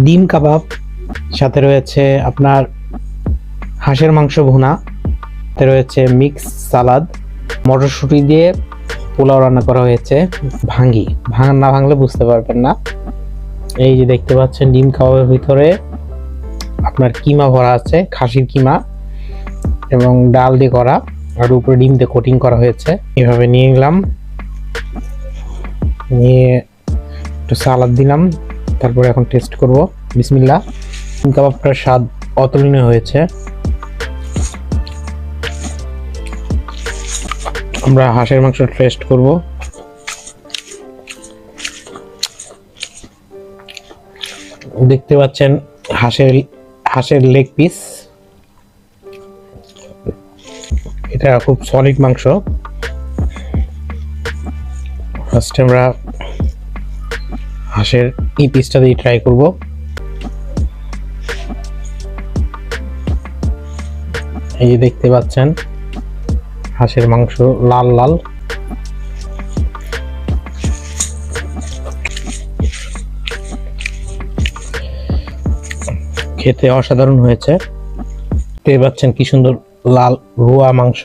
ডিম কাবাব, সাথে রয়েছে আপনার হাঁসের মাংস ভুনা, সাথে রয়েছে মিক্স সালাদ, মটরশুঁটি দিয়ে পোলাও রান্না করা হয়েছে। না ভাঙলে বুঝতে পারবেন না। এই যে দেখতে পাচ্ছেন ডিম কাবাবের ভিতরে আপনার কিমা ভরা আছে, খাসির কিমা, এবং ডাল দিয়ে করা, আর উপরে ডিম দিয়ে কোটিং করা হয়েছে। এভাবে নিয়ে নিলাম, নিয়ে একটু সালাদ দিলাম, তারপরে এখন টেস্ট করব। বিসমিল্লাহ। ডিম কাবাবটার স্বাদ অতুলনীয় হয়েছে। আমরা হাঁসের মাংস টেস্ট করব। দেখতে পাচ্ছেন হাঁসের লেগ পিস, এটা খুব সলিড মাংস। ফার্স্ট আমরা হাঁসের এই পিসটা দিয়ে ট্রাই করব। এই যে দেখতে পাচ্ছেন হাঁসের মাংস লাল লাল। খেতে অসাধারণ হয়েছে। দেখতে পাচ্ছেন কি সুন্দর লাল রোয়া মাংস।